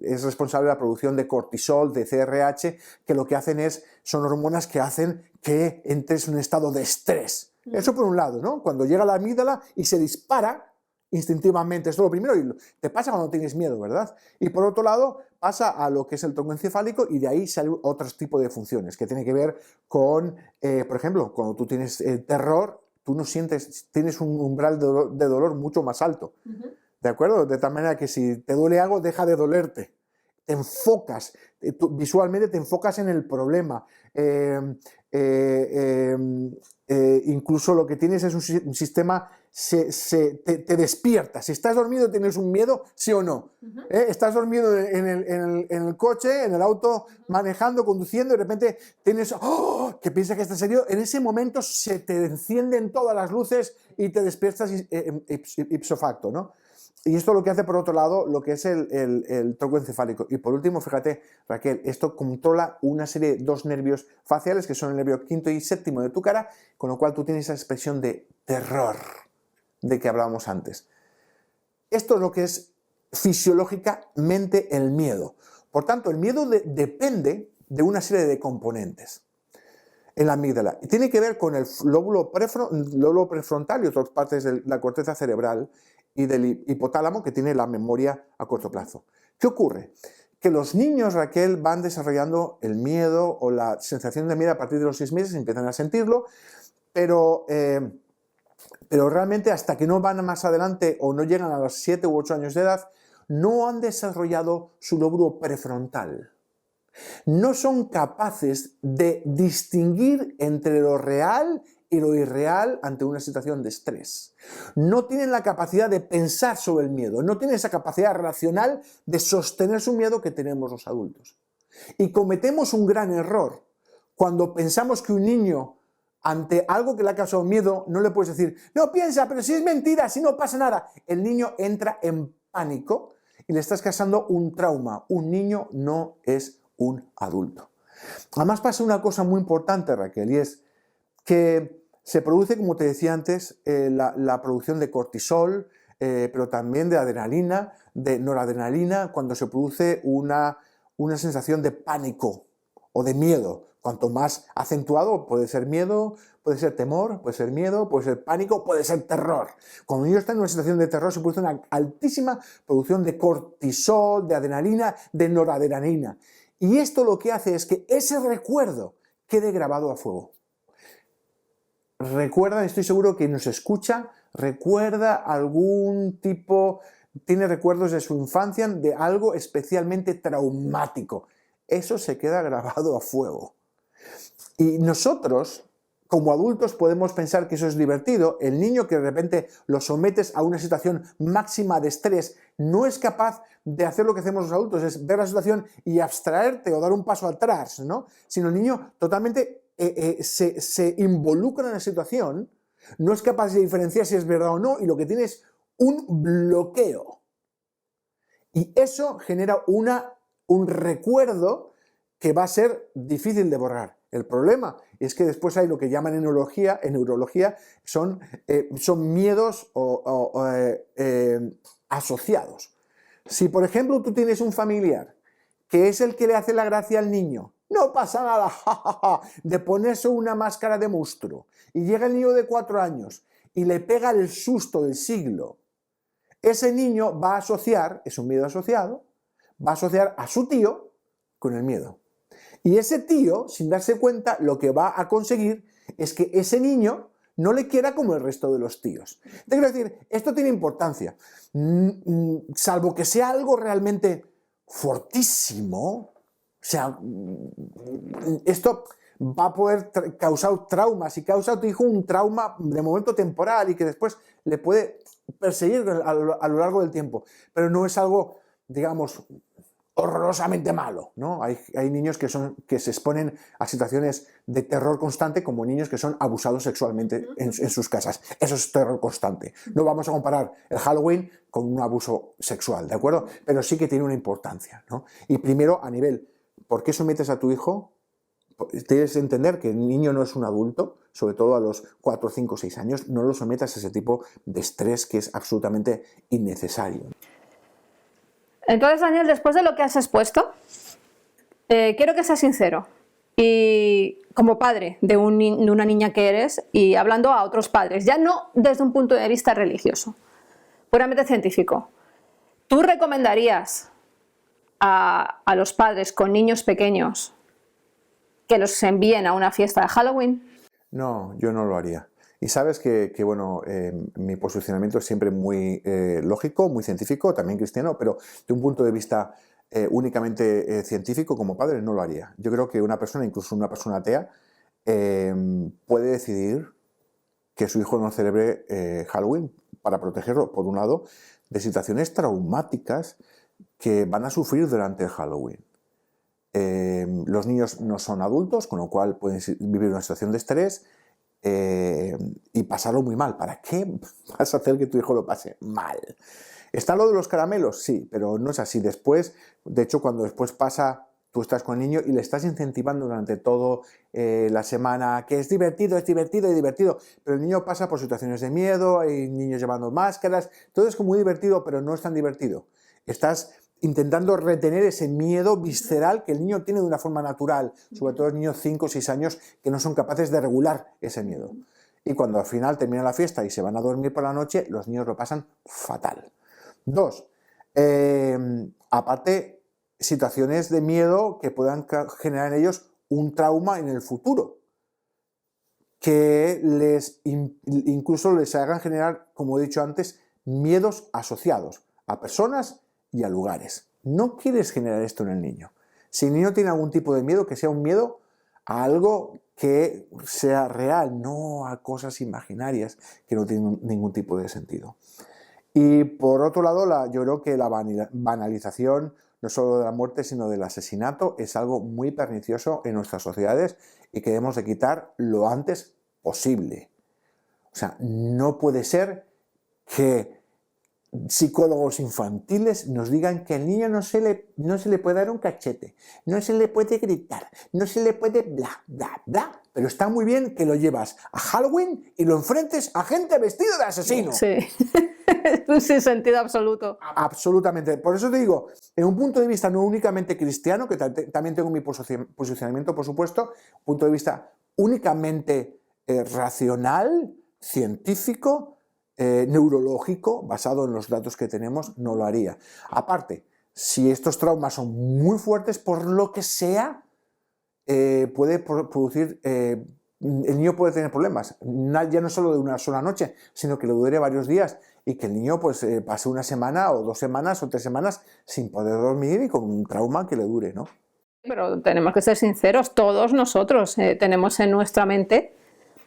Speaker 2: es responsable de la producción de cortisol, de CRH, que lo que hacen son hormonas que hacen que entres en un estado de estrés. Eso por un lado, ¿no? Cuando llega la amígdala y se dispara instintivamente, esto es lo primero, y te pasa cuando tienes miedo, ¿verdad? Y por otro lado, pasa a lo que es el tronco encefálico y de ahí salen otros tipos de funciones que tienen que ver con, por ejemplo, cuando tú tienes terror, tú no tienes un umbral de dolor mucho más alto, ¿de acuerdo? De tal manera que si te duele algo, deja de dolerte. te enfocas, visualmente te enfocas en el problema. Incluso lo que tienes es un sistema, te despierta. Si estás dormido, ¿tienes un miedo? ¿Sí o no? Estás dormido en el coche, en el auto, manejando, conduciendo, y de repente tienes, ¡oh!, que piensas que estás serio. En ese momento se te encienden todas las luces y te despiertas ipso facto, ¿no? Y esto lo que hace, por otro lado, lo que es el tronco encefálico. Y por último, fíjate, Raquel, esto controla una serie de dos nervios faciales, que son el nervio quinto y séptimo de tu cara, con lo cual tú tienes esa expresión de terror de que hablábamos antes. Esto es lo que es fisiológicamente el miedo. Por tanto, el miedo depende de una serie de componentes en la amígdala. Y tiene que ver con el lóbulo prefrontal y otras partes de la corteza cerebral y del hipotálamo, que tiene la memoria a corto plazo. ¿Qué ocurre? Que los niños, Raquel, van desarrollando el miedo o la sensación de miedo a partir de los 6 meses, empiezan a sentirlo, pero realmente hasta que no van más adelante o no llegan a los 7 u 8 años de edad, no han desarrollado su lóbulo prefrontal. No son capaces de distinguir entre lo real y lo irreal ante una situación de estrés. No tienen la capacidad de pensar sobre el miedo, no tienen esa capacidad racional de sostener su miedo que tenemos los adultos. Y cometemos un gran error cuando pensamos que un niño, ante algo que le ha causado miedo, no le puedes decir, no, piensa, pero si es mentira, si no pasa nada. El niño entra en pánico y le estás causando un trauma. Un niño no es un adulto. Además pasa una cosa muy importante, Raquel, y es que se produce, como te decía antes, la producción de cortisol, pero también de adrenalina, de noradrenalina, cuando se produce una sensación de pánico o de miedo. Cuanto más acentuado puede ser miedo, puede ser temor, puede ser miedo, puede ser pánico, puede ser terror. Cuando un niño está en una situación de terror se produce una altísima producción de cortisol, de adrenalina, de noradrenalina. Y esto lo que hace es que ese recuerdo quede grabado a fuego. Recuerda, estoy seguro que nos escucha, recuerda algún tipo, tiene recuerdos de su infancia de algo especialmente traumático. Eso se queda grabado a fuego. Y nosotros, como adultos, podemos pensar que eso es divertido. El niño que de repente lo sometes a una situación máxima de estrés no es capaz de hacer lo que hacemos los adultos, es ver la situación y abstraerte o dar un paso atrás, ¿no? Sino el niño totalmente se involucra en la situación, no es capaz de diferenciar si es verdad o no, y lo que tiene es un bloqueo. Y eso genera un recuerdo que va a ser difícil de borrar. El problema es que después hay lo que llaman en neurología son miedos asociados. Si, por ejemplo, tú tienes un familiar que es el que le hace la gracia al niño, no pasa nada, de ponerse una máscara de monstruo, y llega el niño de 4 años y le pega el susto del siglo, ese niño va a asociar, es un miedo asociado, va a asociar a su tío con el miedo. Y ese tío, sin darse cuenta, lo que va a conseguir es que ese niño no le quiera como el resto de los tíos. Te quiero decir, esto tiene importancia. Salvo que sea algo realmente fortísimo, o sea, esto va a poder causar traumas. Si causa a tu hijo un trauma de momento temporal y que después le puede perseguir a lo largo del tiempo, pero no es algo, digamos, horrorosamente malo, ¿no? Hay niños que se exponen a situaciones de terror constante, como niños que son abusados sexualmente en sus casas. Eso es terror constante. No vamos a comparar el Halloween con un abuso sexual, ¿de acuerdo? Pero sí que tiene una importancia, ¿no? Y primero, a nivel, ¿por qué sometes a tu hijo? Tienes que entender que el niño no es un adulto, sobre todo a los 4, 5, 6 años, no lo sometas a ese tipo de estrés que es absolutamente innecesario.
Speaker 1: Entonces, Daniel, después de lo que has expuesto, quiero que seas sincero. Y como padre de una niña que eres, y hablando a otros padres, ya no desde un punto de vista religioso, puramente científico, ¿tú recomendarías a los padres con niños pequeños que los envíen a una fiesta de Halloween?
Speaker 2: No, yo no lo haría. Y sabes que bueno, mi posicionamiento es siempre muy lógico, muy científico, también cristiano, pero de un punto de vista únicamente científico, como padre, no lo haría. Yo creo que una persona, incluso una persona atea, puede decidir que su hijo no celebre Halloween para protegerlo, por un lado, de situaciones traumáticas que van a sufrir durante el Halloween. Los niños no son adultos, con lo cual pueden vivir una situación de estrés y pasarlo muy mal. ¿Para qué vas a hacer que tu hijo lo pase mal? ¿Está lo de los caramelos? Sí, pero no es así. Después, de hecho, cuando después pasa, tú estás con el niño y le estás incentivando durante toda la semana que es divertido, pero el niño pasa por situaciones de miedo, hay niños llevando máscaras, todo es como muy divertido, pero no es tan divertido. Estás intentando retener ese miedo visceral que el niño tiene de una forma natural, sobre todo los niños 5 o 6 años que no son capaces de regular ese miedo. Y cuando al final termina la fiesta y se van a dormir por la noche, los niños lo pasan fatal. 2. Aparte, situaciones de miedo que puedan generar en ellos un trauma en el futuro, que incluso les hagan generar, como he dicho antes, miedos asociados a personas y a lugares. No quieres generar esto en el niño. Si el niño tiene algún tipo de miedo, que sea un miedo a algo que sea real, no a cosas imaginarias que no tienen ningún tipo de sentido. Y por otro lado, yo creo que la banalización no solo de la muerte, sino del asesinato es algo muy pernicioso en nuestras sociedades y que debemos de quitar lo antes posible. O sea, no puede ser que psicólogos infantiles nos digan que al niño no se le puede dar un cachete, no se le puede gritar, no se le puede bla, bla, bla, pero está muy bien que lo llevas a Halloween y lo enfrentes a gente vestida de asesino.
Speaker 1: Sí, sin sentido absoluto.
Speaker 2: Absolutamente. Por eso te digo, en un punto de vista no únicamente cristiano, que también tengo mi posicionamiento, por supuesto, punto de vista únicamente racional, científico, neurológico, basado en los datos que tenemos, no lo haría. Aparte, si estos traumas son muy fuertes, por lo que sea, puede producir, el niño puede tener problemas, ya no solo de una sola noche, sino que le dure varios días y que el niño pues pase una semana o 2 semanas o 3 semanas sin poder dormir y con un trauma que le dure, ¿no?
Speaker 1: Pero tenemos que ser sinceros, todos nosotros tenemos en nuestra mente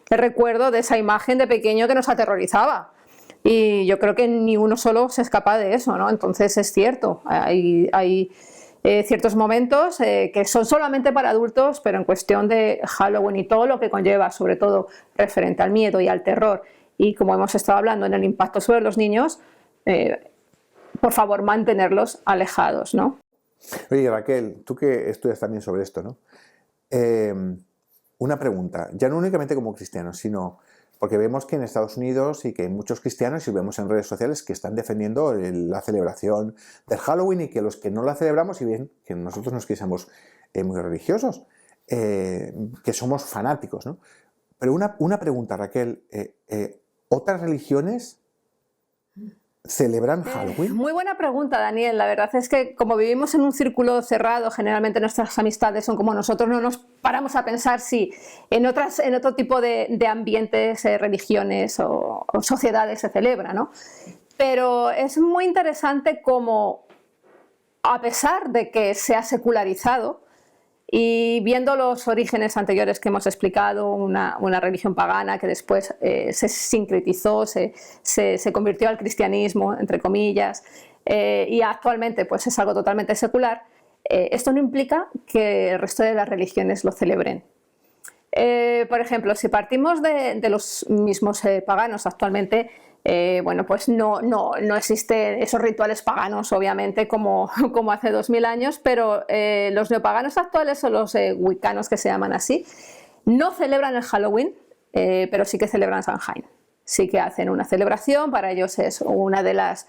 Speaker 1: el recuerdo de esa imagen de pequeño que nos aterrorizaba. Y yo creo que ni uno solo se escapa de eso, ¿no? Entonces es cierto, hay ciertos momentos que son solamente para adultos, pero en cuestión de Halloween y todo lo que conlleva, sobre todo referente al miedo y al terror, y como hemos estado hablando en el impacto sobre los niños, por favor mantenerlos alejados, ¿no?
Speaker 2: Oye, Raquel, tú que estudias también sobre esto, ¿no? Una pregunta, ya no únicamente como cristianos, sino porque vemos que en Estados Unidos y que hay muchos cristianos, y vemos en redes sociales, que están defendiendo la celebración del Halloween y que los que no la celebramos, y bien que nosotros no es que seamos muy religiosos, que somos fanáticos, ¿no? Pero una pregunta, Raquel, ¿otras religiones celebran Halloween?
Speaker 1: Muy buena pregunta, Daniel. La verdad es que como vivimos en un círculo cerrado, generalmente nuestras amistades son como nosotros, no nos paramos a pensar si en otro tipo de ambientes, religiones o sociedades se celebra, ¿no? Pero es muy interesante como, a pesar de que se ha secularizado, y viendo los orígenes anteriores que hemos explicado, una religión pagana que después se sincretizó, se convirtió al cristianismo, entre comillas, y actualmente pues es algo totalmente secular, esto no implica que el resto de las religiones lo celebren. Por ejemplo, si partimos de los mismos paganos actualmente, bueno, pues no existen esos rituales paganos, obviamente, como hace 2000 años, pero los neopaganos actuales, o los wiccanos que se llaman así, no celebran el Halloween, pero sí que celebran Samhain. Sí que hacen una celebración, para ellos es una de las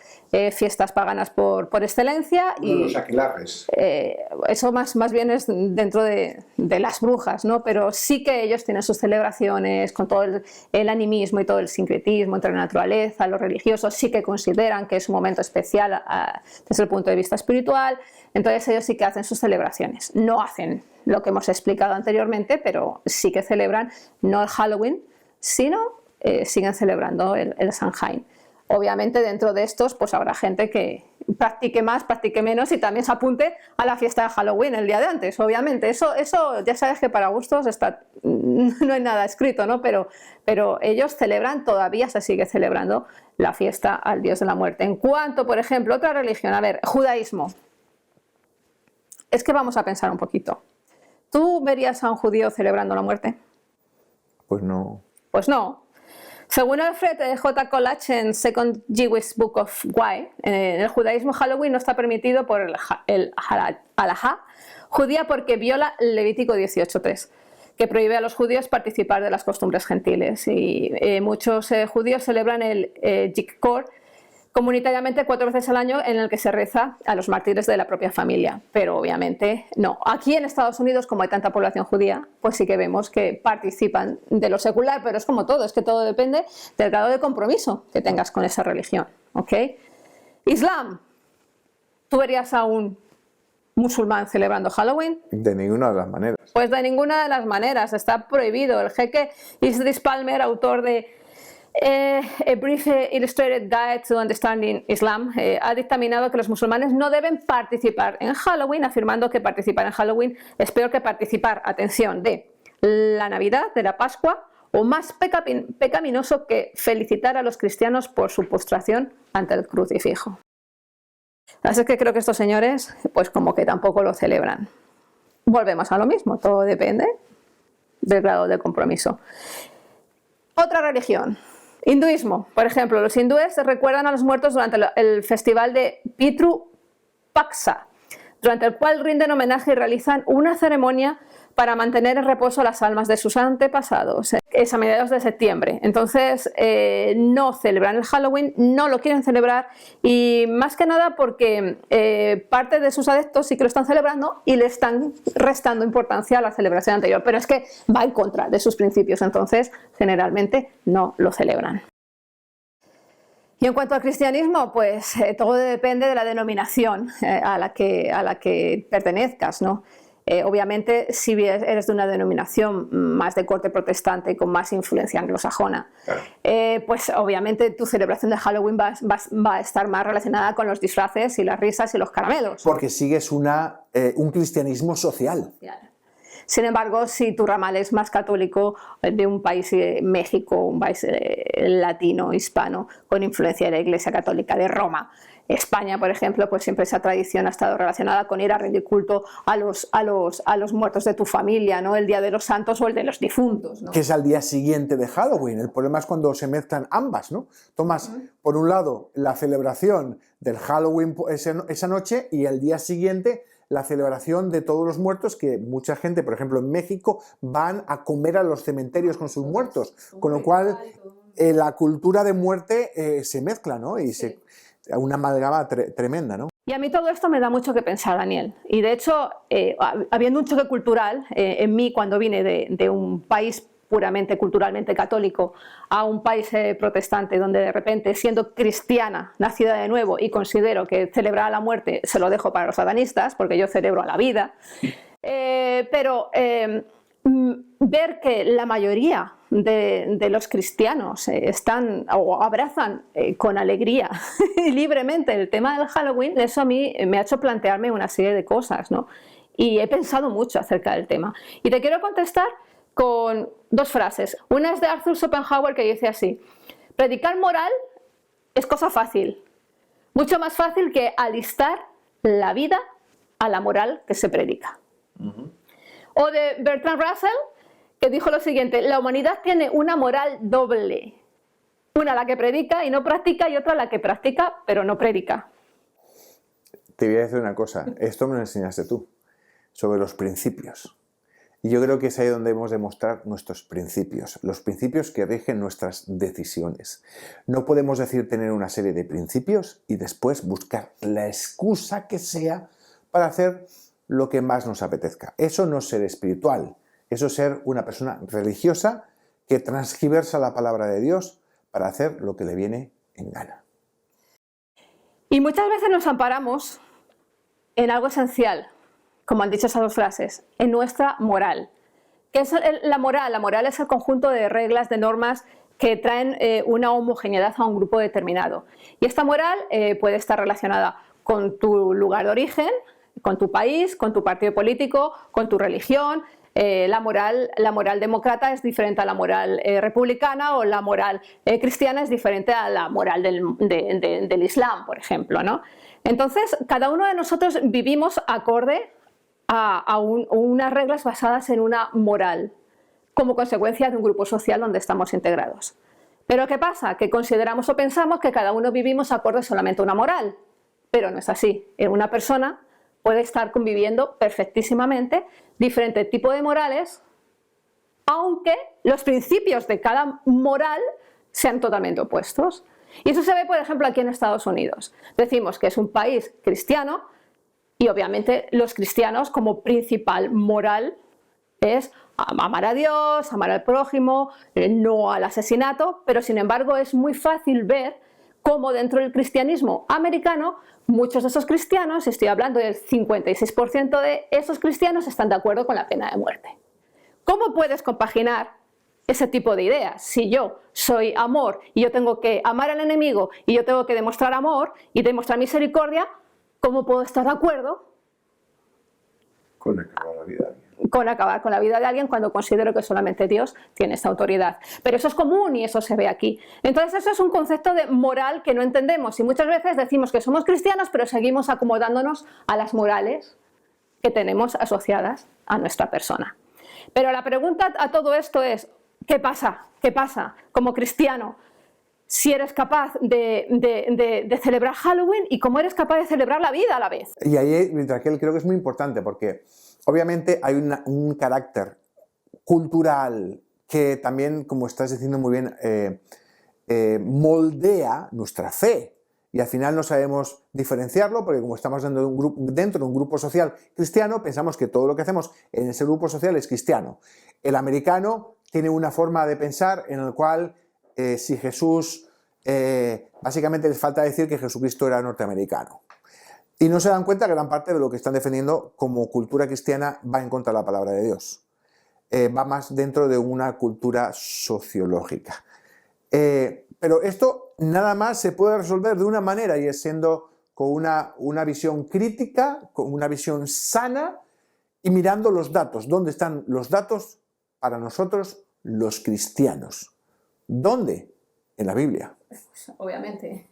Speaker 1: fiestas paganas por excelencia.
Speaker 3: Uno de los aquelarres.
Speaker 1: Eso más bien es dentro de las brujas, ¿no? Pero sí que ellos tienen sus celebraciones con todo el animismo y todo el sincretismo entre la naturaleza, los religiosos sí que consideran que es un momento especial desde el punto de vista espiritual, entonces ellos sí que hacen sus celebraciones. No hacen lo que hemos explicado anteriormente, pero sí que celebran no el Halloween, sino siguen celebrando el Samhain. Obviamente dentro de estos pues habrá gente que practique más, practique menos y también se apunte a la fiesta de Halloween el día de antes, obviamente. Eso ya sabes que para gustos no hay nada escrito, ¿no? Pero ellos celebran, todavía se sigue celebrando la fiesta al dios de la muerte. En cuanto, por ejemplo, otra religión, a ver, judaísmo. Es que vamos a pensar un poquito. ¿Tú verías a un judío celebrando la muerte?
Speaker 2: Pues no.
Speaker 1: Pues no. Según Alfred J. Kolach en Second Jewish Book of Why, en el judaísmo Halloween no está permitido por el halajá judía porque viola Levítico 18.3, que prohíbe a los judíos participar de las costumbres gentiles. Y muchos judíos celebran el Yom comunitariamente 4 veces al año, en el que se reza a los mártires de la propia familia, pero obviamente no. Aquí en Estados Unidos, como hay tanta población judía, pues sí que vemos que participan de lo secular, pero es como todo, es que todo depende del grado de compromiso que tengas con esa religión, ¿ok? Islam. ¿Tú verías a un musulmán celebrando Halloween?
Speaker 2: De ninguna de las maneras.
Speaker 1: Pues de ninguna de las maneras, está prohibido. El jeque Idris Palmer, autor de A Brief Illustrated Guide to Understanding Islam, ha dictaminado que los musulmanes no deben participar en Halloween, afirmando que participar en Halloween es peor que participar, atención, de la Navidad, de la Pascua, o más pecaminoso que felicitar a los cristianos por su postración ante el crucifijo. Así que creo que estos señores, pues como que tampoco lo celebran. Volvemos a lo mismo, todo depende del grado de compromiso. Otra religión. Hinduismo, por ejemplo, los hindúes recuerdan a los muertos durante el festival de Pitru Paksa, durante el cual rinden homenaje y realizan una ceremonia para mantener en reposo las almas de sus antepasados. Es a mediados de septiembre, entonces no celebran el Halloween, no lo quieren celebrar y más que nada porque parte de sus adeptos sí que lo están celebrando y le están restando importancia a la celebración anterior, pero es que va en contra de sus principios, entonces generalmente no lo celebran. Y en cuanto al cristianismo, pues todo depende de la denominación a la que pertenezcas, ¿no? Obviamente, si eres de una denominación más de corte protestante y con más influencia anglosajona, claro, pues obviamente tu celebración de Halloween va a estar más relacionada con los disfraces y las risas y los caramelos.
Speaker 2: Porque sigues un cristianismo social.
Speaker 1: Sin embargo, si tu ramal es más católico de un país, México, un país latino, hispano, con influencia de la Iglesia Católica de Roma, España, por ejemplo, pues siempre esa tradición ha estado relacionada con ir a rendir culto a los muertos de tu familia, ¿no? El Día de los Santos o el de los difuntos, ¿no?
Speaker 2: Que es al día siguiente de Halloween. El problema es cuando se mezclan ambas, ¿no? Tomas, por un lado, la celebración del Halloween esa noche y el día siguiente la celebración de todos los muertos, que mucha gente, por ejemplo, en México, van a comer a los cementerios con sus muertos, con lo cual la cultura de muerte se mezcla, ¿no? Y una amalgama tremenda, ¿no?
Speaker 1: Y a mí todo esto me da mucho que pensar, Daniel. Y de hecho, habiendo un choque cultural en mí cuando vine de un país puramente culturalmente católico a un país protestante, donde de repente, siendo cristiana, nacida de nuevo, y considero que celebrar a la muerte se lo dejo para los satanistas, porque yo celebro a la vida, pero ver que la mayoría de los cristianos están o abrazan con alegría y libremente el tema del Halloween, eso a mí me ha hecho plantearme una serie de cosas, ¿no? Y he pensado mucho acerca del tema. Y te quiero contestar con dos frases. Una es de Arthur Schopenhauer, que dice así: predicar moral es cosa fácil, mucho más fácil que alistar la vida a la moral que se predica. O de Bertrand Russell, que dijo lo siguiente: la humanidad tiene una moral doble, una la que predica y no practica, y otra la que practica pero no predica.
Speaker 2: Te voy a decir una cosa, esto me lo enseñaste tú, sobre los principios. Y yo creo que es ahí donde debemos demostrar nuestros principios, los principios que rigen nuestras decisiones. No podemos decir tener una serie de principios y después buscar la excusa que sea para hacer lo que más nos apetezca. Eso no es ser espiritual, eso es ser una persona religiosa que transgiversa la palabra de Dios para hacer lo que le viene en gana.
Speaker 1: Y muchas veces nos amparamos en algo esencial, como han dicho esas dos frases, en nuestra moral. ¿Qué es la moral? La moral es el conjunto de reglas, de normas que traen una homogeneidad a un grupo determinado. Y esta moral puede estar relacionada con tu lugar de origen, con tu país, con tu partido político, con tu religión. La moral demócrata es diferente a la moral republicana, o la moral cristiana es diferente a la moral del Islam, por ejemplo, ¿no? Entonces, cada uno de nosotros vivimos acorde a unas reglas basadas en una moral, como consecuencia de un grupo social donde estamos integrados. Pero ¿qué pasa? Que consideramos o pensamos que cada uno vivimos acorde solamente a una moral, pero no es así. Una persona puede estar conviviendo perfectísimamente diferentes tipos de morales, aunque los principios de cada moral sean totalmente opuestos. Y eso se ve, por ejemplo, aquí en Estados Unidos. Decimos que es un país cristiano y obviamente los cristianos como principal moral es amar a Dios, amar al prójimo, no al asesinato, pero sin embargo es muy fácil ver cómo dentro del cristianismo americano muchos de esos cristianos, estoy hablando del 56% de esos cristianos, están de acuerdo con la pena de muerte. ¿Cómo puedes compaginar ese tipo de ideas? Si yo soy amor y yo tengo que amar al enemigo y yo tengo que demostrar amor y demostrar misericordia, ¿cómo puedo estar de acuerdo
Speaker 3: con acabar la vida de alguien?
Speaker 1: Con acabar con la vida de alguien cuando considero que solamente Dios tiene esta autoridad? Pero eso es común y eso se ve aquí. Entonces eso es un concepto de moral que no entendemos y muchas veces decimos que somos cristianos pero seguimos acomodándonos a las morales que tenemos asociadas a nuestra persona. Pero la pregunta a todo esto es, ¿qué pasa? ¿Qué pasa como cristiano si eres capaz de celebrar Halloween y cómo eres capaz de celebrar la vida a la vez?
Speaker 2: Y ahí, Raquel, creo que es muy importante porque obviamente hay un carácter cultural que también, como estás diciendo muy bien, moldea nuestra fe. Y al final no sabemos diferenciarlo porque como estamos dentro de un grupo social cristiano, pensamos que todo lo que hacemos en ese grupo social es cristiano. El americano tiene una forma de pensar en el cual si Jesús, básicamente les falta decir que Jesucristo era norteamericano. Y no se dan cuenta que gran parte de lo que están defendiendo como cultura cristiana va en contra de la palabra de Dios. Va más dentro de una cultura sociológica. Pero esto nada más se puede resolver de una manera y es siendo con una visión crítica, con una visión sana y mirando los datos. ¿Dónde están los datos para nosotros los cristianos? ¿Dónde? En la Biblia.
Speaker 1: Obviamente.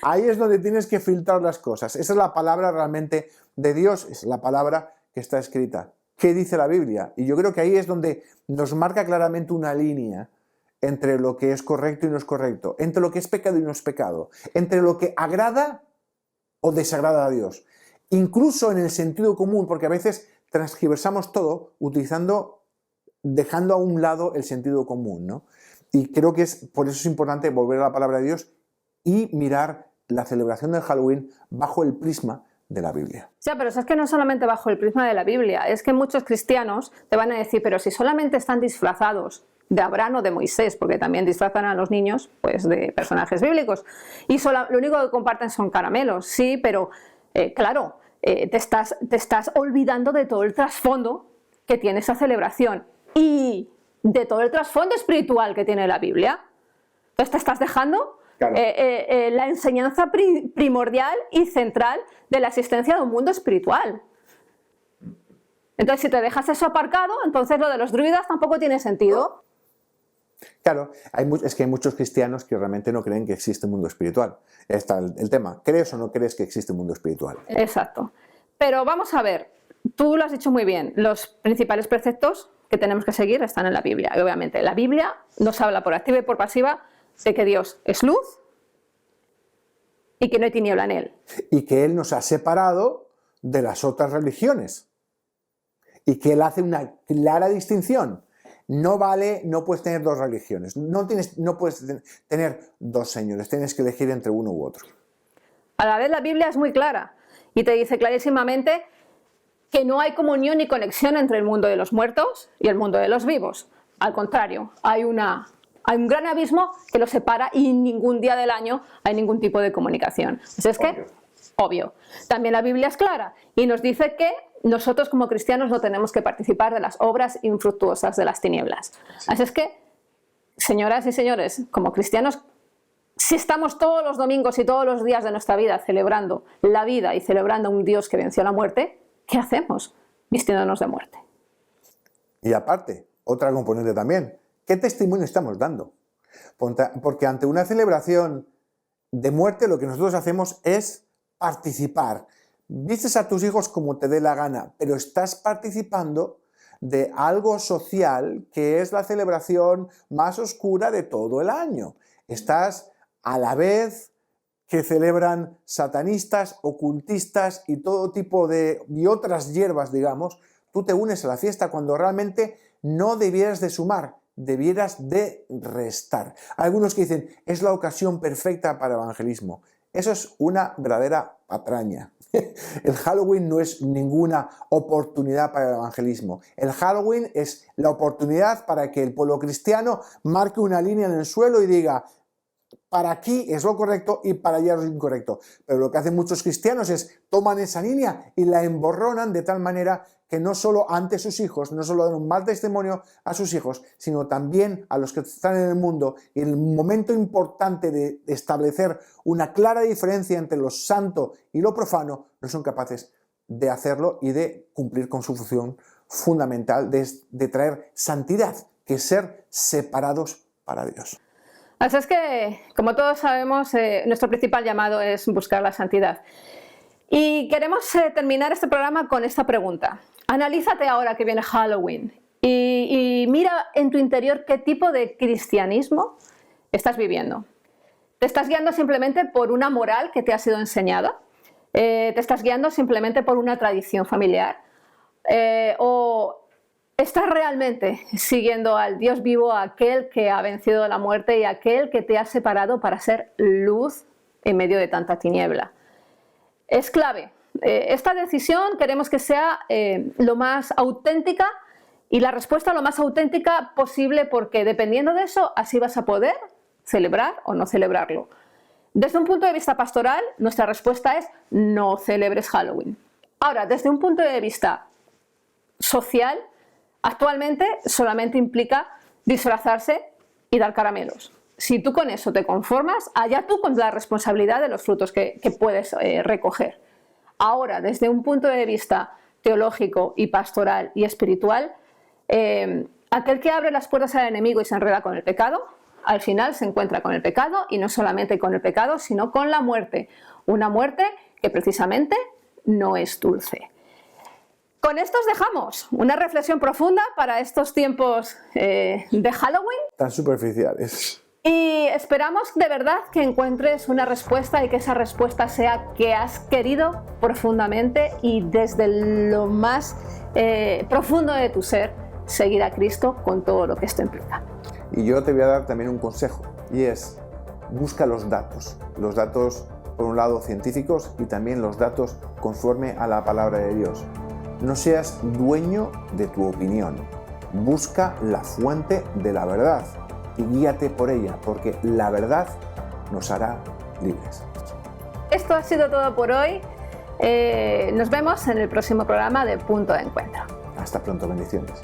Speaker 2: Ahí es donde tienes que filtrar las cosas. Esa es la palabra realmente de Dios, es la palabra que está escrita. ¿Qué dice la Biblia? Y yo creo que ahí es donde nos marca claramente una línea entre lo que es correcto y no es correcto, entre lo que es pecado y no es pecado, entre lo que agrada o desagrada a Dios. Incluso en el sentido común, porque a veces transgiversamos todo dejando a un lado el sentido común, ¿no? Y creo que por eso es importante volver a la palabra de Dios y mirar la celebración del Halloween bajo el prisma de la Biblia.
Speaker 1: Ya, pero es que no solamente bajo el prisma de la Biblia, es que muchos cristianos te van a decir, pero si solamente están disfrazados de Abraham o de Moisés, porque también disfrazan a los niños pues, de personajes bíblicos, y lo único que comparten son caramelos, sí, pero claro, te estás olvidando de todo el trasfondo que tiene esa celebración y de todo el trasfondo espiritual que tiene la Biblia. Entonces te estás dejando claro. La enseñanza primordial y central de la existencia de un mundo espiritual. Entonces si te dejas eso aparcado, entonces lo de los druidas tampoco tiene sentido.
Speaker 2: Claro, es que hay muchos cristianos que realmente no creen que existe un mundo espiritual. Está el tema, ¿crees o no crees que existe un mundo espiritual?
Speaker 1: Exacto. Pero vamos a ver, tú lo has dicho muy bien, los principales preceptos que tenemos que seguir están en la Biblia. Y obviamente la Biblia nos habla por activa y por pasiva de que Dios es luz y que no hay tiniebla en Él.
Speaker 2: Y que Él nos ha separado de las otras religiones. Y que Él hace una clara distinción. No puedes tener dos religiones, no puedes tener dos señores, tienes que elegir entre uno u otro.
Speaker 1: A la vez la Biblia es muy clara y te dice clarísimamente que no hay comunión ni conexión entre el mundo de los muertos y el mundo de los vivos. Al contrario, hay un gran abismo que los separa y ningún día del año hay ningún tipo de comunicación. Así es que, obvio. También la Biblia es clara y nos dice que nosotros como cristianos no tenemos que participar de las obras infructuosas de las tinieblas. Así es que, señoras y señores, como cristianos si estamos todos los domingos y todos los días de nuestra vida celebrando la vida y celebrando a un Dios que venció la muerte, ¿qué hacemos vistiéndonos de muerte?
Speaker 2: Y aparte, otra componente también, ¿qué testimonio estamos dando? Porque ante una celebración de muerte lo que nosotros hacemos es participar. Vistes a tus hijos como te dé la gana, pero estás participando de algo social que es la celebración más oscura de todo el año. Estás a la vez que celebran satanistas, ocultistas y todo tipo y otras hierbas, digamos, tú te unes a la fiesta cuando realmente no debieras de sumar, debieras de restar. Hay algunos que dicen, es la ocasión perfecta para evangelismo. Eso es una verdadera patraña. El Halloween no es ninguna oportunidad para el evangelismo. El Halloween es la oportunidad para que el pueblo cristiano marque una línea en el suelo y diga, para aquí es lo correcto y para allá es lo incorrecto. Pero lo que hacen muchos cristianos es toman esa línea y la emborronan de tal manera que no solo ante sus hijos, no solo dan un mal testimonio a sus hijos, sino también a los que están en el mundo. Y en el momento importante de establecer una clara diferencia entre lo santo y lo profano, no son capaces de hacerlo y de cumplir con su función fundamental de traer santidad, que es ser separados para Dios.
Speaker 1: Así es que, como todos sabemos, nuestro principal llamado es buscar la santidad. Y queremos terminar este programa con esta pregunta. Analízate ahora que viene Halloween y mira en tu interior qué tipo de cristianismo estás viviendo. ¿Te estás guiando simplemente por una moral que te ha sido enseñada? ¿Te estás guiando simplemente por una tradición familiar? ¿O estás realmente siguiendo al Dios vivo, aquel que ha vencido la muerte y aquel que te ha separado para ser luz en medio de tanta tiniebla? Es clave. Esta decisión queremos que sea lo más auténtica y la respuesta lo más auténtica posible, porque dependiendo de eso, así vas a poder celebrar o no celebrarlo. Desde un punto de vista pastoral, nuestra respuesta es no celebres Halloween. Ahora, desde un punto de vista social, actualmente solamente implica disfrazarse y dar caramelos. Si tú con eso te conformas, allá tú con la responsabilidad de los frutos que puedes recoger. Ahora, desde un punto de vista teológico y pastoral y espiritual, aquel que abre las puertas al enemigo y se enreda con el pecado, al final se encuentra con el pecado, y no solamente con el pecado, sino con la muerte. Una muerte que precisamente no es dulce. Con esto os dejamos una reflexión profunda para estos tiempos de Halloween.
Speaker 2: Tan superficiales.
Speaker 1: Y esperamos de verdad que encuentres una respuesta y que esa respuesta sea que has querido profundamente y desde lo más profundo de tu ser seguir a Cristo con todo lo que esto implica.
Speaker 2: Y yo te voy a dar también un consejo, y es busca los datos por un lado científicos y también los datos conforme a la palabra de Dios. No seas dueño de tu opinión, busca la fuente de la verdad y guíate por ella, porque la verdad nos hará libres.
Speaker 1: Esto ha sido todo por hoy. Nos vemos en el próximo programa de Punto de Encuentro.
Speaker 2: Hasta pronto, bendiciones.